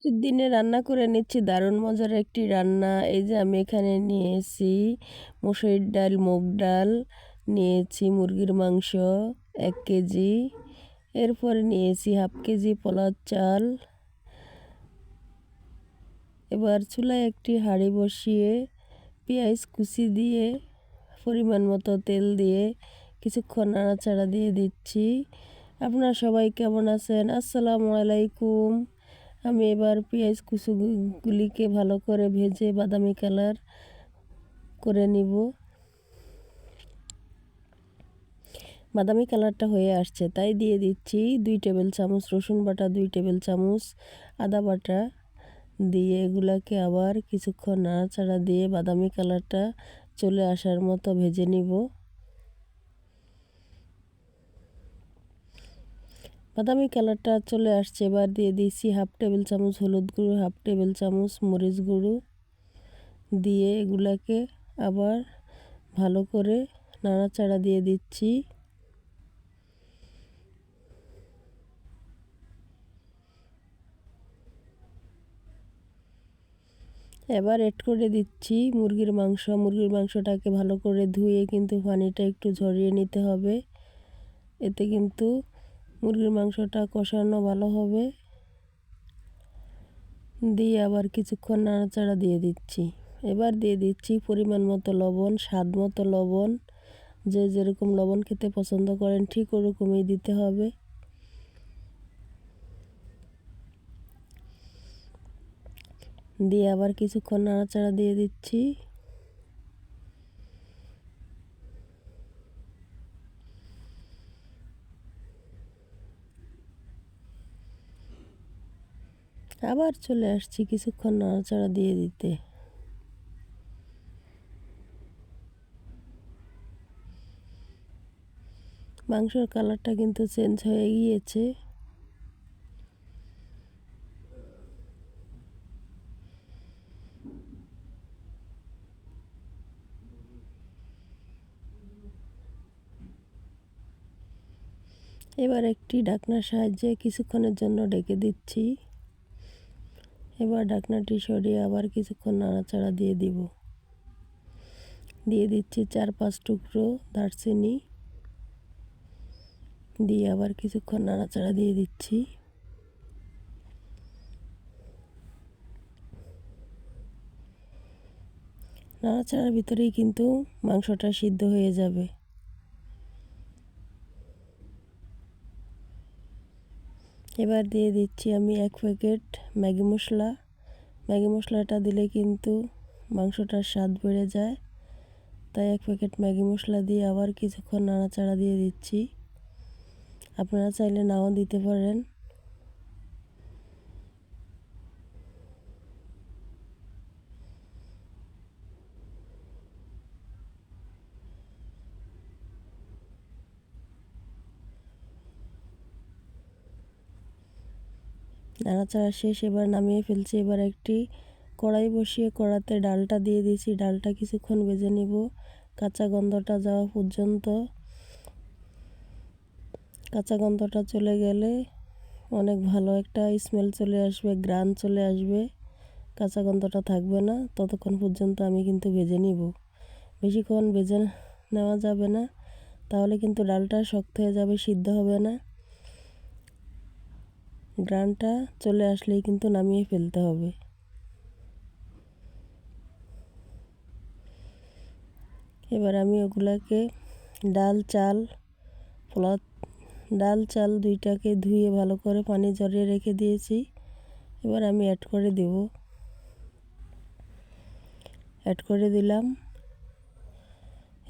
দিনে রান্না করে নিচ্ছি দারুণ মজার একটি রান্না। এই যে আমি এখানে নিয়েছি মসুরির ডাল, মুগ ডাল, নিয়েছি মুরগির মাংস ১ কেজি, এরপরে নিয়েছি হাফ কেজি পোলাও চাল। এবার চুলায় একটি হাঁড়ি বসিয়ে পেঁয়াজ কুচি দিয়ে পরিমাণ মতো তেল দিয়ে কিছুক্ষণ নাড়াচাড়া দিয়ে দিচ্ছি। আপনারা সবাই কেমন আছেন? আসসালামু আলাইকুম। আমি এবার পেঁয়াজ কুচিগুলিকে ভালো করে ভেজে বাদামি কালার করে নিব। বাদামি কালারটা হয়ে আসছে, তাই দিয়ে দিচ্ছি 2 টেবিল চামচ রসুন বাটা, 2 টেবিল চামচ আদা বাটা দিয়ে এগুলাকে আবার কিছুক্ষণ নাড়াচাড়া দিয়ে বাদামি কালারটা চলে আসার মতো ভেজে নিব। বাদামি কালারটা চলে আসছে, এবার দিয়ে দিচ্ছি হাফ টেবিল চামচ হলুদ গুঁড়ো, হাফ টেবিল চামচ মরিচ গুঁড়ো দিয়ে এগুলাকে আবার ভালো করে নাড়াচাড়া দিয়ে দিচ্ছি। এবার এড করে দিচ্ছি মুরগির মাংস। মুরগির মাংসটাকে ভালো করে ধুয়ে কিন্তু পানিটা একটু ঝরিয়ে নিতে হবে, এতে কিন্তু মুরগির মাংসটা কষানো ভালো হবে। দিয়ে আবার কিছুক্ষণ নাড়াচাড়া দিয়ে দিচ্ছি। এবার দিয়ে দিচ্ছি পরিমাণ মতো লবণ, স্বাদ মতো লবণ। যে যেরকম লবণ খেতে পছন্দ করেন ঠিক ওরকমই দিতে হবে। দিয়ে আবার কিছুক্ষণ নাড়াচাড়া দিয়ে দিচ্ছি। আবার চলে আসছি কিছুক্ষণ নাড়াচাড়া দিয়ে দিতে। মাংসের কালারটা কিন্তু চেঞ্জ হয়ে গিয়েছে। এবার একটি ঢাকনার সাহায্যে কিছুক্ষণের জন্য ঢেকে দিচ্ছি। এবার ঢাকনাটি সরিয়ে আবার কিছুক্ষণ নাড়াচাড়া দিয়ে দিব। দিয়ে দিচ্ছি 4-5 টুকরো দারচিনি, দিয়ে আবার কিছুক্ষণ নাড়াচাড়া দিয়ে দিচ্ছি। নাড়াচাড়ার ভিতরেই কিন্তু মাংসটা সিদ্ধ হয়ে যাবে। এবার দিয়ে দিচ্ছি আমি 1 প্যাকেট ম্যাগি মশলা। ম্যাগি মশলাটা দিলে কিন্তু মাংসটার স্বাদ বেড়ে যায়, তাই 1 প্যাকেট ম্যাগি মশলা দিয়ে আবার কিছুক্ষণ নাড়াচাড়া দিয়ে দিচ্ছি। আপনারা চাইলে নাও দিতে পারেন। নাড়াচাড়া শেষ, এবার নামিয়ে ফেলছি। এবার একটি কড়াই বসিয়ে কড়াতে ডালটা দিয়ে দিয়েছি। ডালটা কিছুক্ষণ ভেজে নিব, কাঁচা গন্ধটা যাওয়া পর্যন্ত। কাঁচা গন্ধটা চলে গেলে অনেক ভালো একটা স্মেল চলে আসবে, ঘ্রাণ চলে আসবে, কাঁচা গন্ধটা থাকবে না। ততক্ষণ পর্যন্ত আমি কিন্তু ভেজে নিব। বেশিক্ষণ ভেজে নেওয়া যাবে না, তাহলে কিন্তু ডালটা শক্ত হয়ে যাবে, সিদ্ধ হবে না। ঘ্রাণটা চলে আসলেই কিন্তু নামিয়ে ফেলতে হবে। এবার আমি ওগুলাকে ডাল চাল দুইটাকে ধুয়ে ভালো করে পানি ঝরিয়ে রেখে দিয়েছি। এবার আমি অ্যাড করে দিলাম।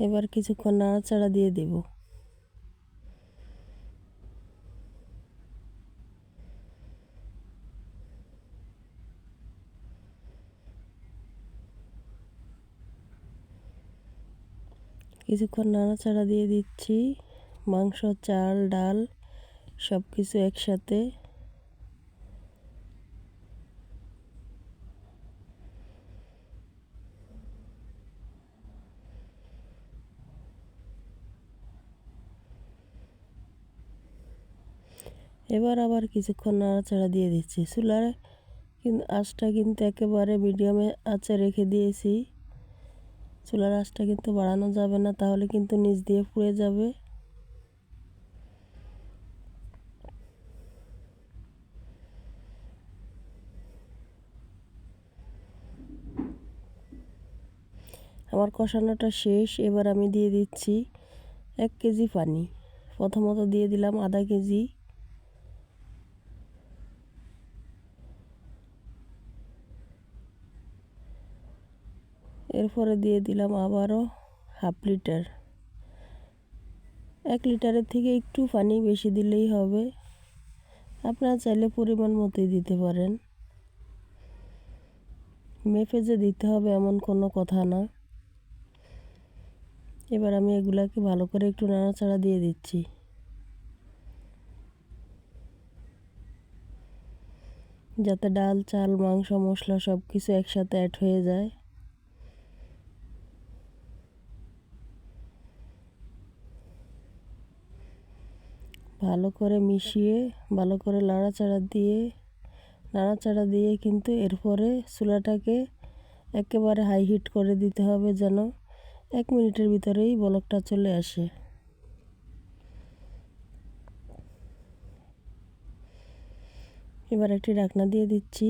এবার কিছুক্ষণ নাড়াচাড়া দিয়ে দেব। কিছুক্ষণ নাড়াচাড়া দিয়ে দিচ্ছি। মাংস, চাল, ডাল সব কিছু একসাথে। এবার আবার কিছুক্ষণ নাড়াচাড়া দিয়ে দিচ্ছি। চুলার কিন্তু আঁচটা কিন্তু একেবারে মিডিয়ামে আঁচে রেখে দিয়েছি। চুলার আঁচটা কিন্তু বাড়ানো যাবে না, তাহলে কিন্তু নিচ দিয়ে পুড়ে যাবে। আমার কষানোটা শেষ। এবার আমি দিয়ে দিচ্ছি 1 কেজি পানি। প্রথমত দিয়ে দিলাম আধা কেজি। এরপরে দিয়ে দিলাম আবারও হাফ লিটার। 1 লিটারের থেকে একটু পানি বেশি দিলেই হবে। আপনারা চাইলে পরিমাণ মতোই দিতে পারেন। মেপে যে দিতে হবে এমন কোনো কথা না। এবার আমি এগুলাকে ভালো করে একটু নাড়াচাড়া দিয়ে দিচ্ছি, যাতে ডাল, চাল, মাংস, মশলা সব কিছু একসাথে অ্যাড হয়ে যায়। ভালো করে মিশিয়ে ভালো করে নাড়াচাড়া দিয়ে কিন্তু এরপরে চুলাটাকে একেবারে হাই হিট করে দিতে হবে, যেন 1 মিনিটের ভিতরেই বলকটা চলে আসে। এবার একটি ঢাকনা দিয়ে দিচ্ছি।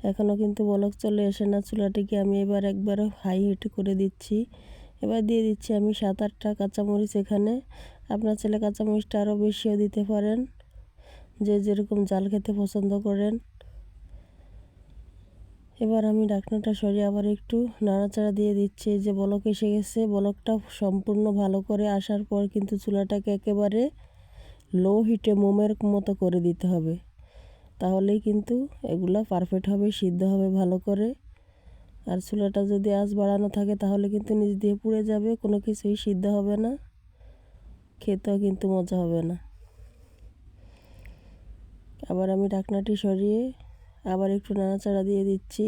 এখনও কিন্তু বলক চলে আসে না। চুলাটিকে আমি এবার একবার হাই হিট করে দিচ্ছি। এবার দিয়ে দিচ্ছি আমি 7-8টা কাঁচামরিচ এখানে। আপনার ছেলে কাঁচামরিচটা আরও বেশিও দিতে পারেন, যে যেরকম ঝাল খেতে পছন্দ করেন। এবার আমি ঢাকনাটা সরিয়ে আবার একটু নাড়াচাড়া দিয়ে দিচ্ছি। যে বলক এসে গেছে, বলকটা সম্পূর্ণ ভালো করে আসার পর কিন্তু চুলাটাকে একেবারে লো হিটে মোমের মতো করে দিতে হবে, তাহলেই কিন্তু এগুলা পারফেক্ট হবে, সিদ্ধ হবে ভালো করে। আর চুলাটা যদি আঁচ বাড়ানো থাকে তাহলে কিন্তু নিচ দিয়ে পুড়ে যাবে, কোনো কিছুই সিদ্ধ হবে না, খেতেও কিন্তু মজা হবে না। আবার আমি ঢাকনাটি সরিয়ে আবার একটু নাড়াচাড়া দিয়ে দিচ্ছি।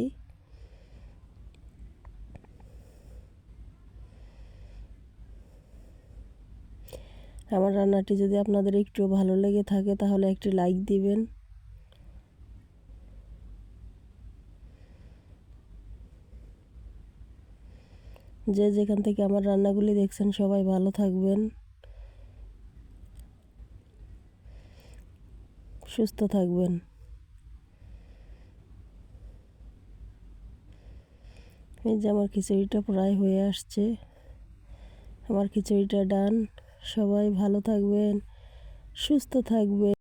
আমার রান্নাটি যদি আপনাদের একটু ভালো লেগে থাকে তাহলে একটি লাইক দিবেন। যে যেখান থেকে আমার রান্নাগুলি দেখছেন সবাই ভালো থাকবেন, সুস্থ থাকবেন। এই যে আমার খিচুড়িটা প্রায় হয়ে আসছে। আমার খিচুড়িটা ডান। সবাই ভালো থাকবেন, সুস্থ থাকবেন।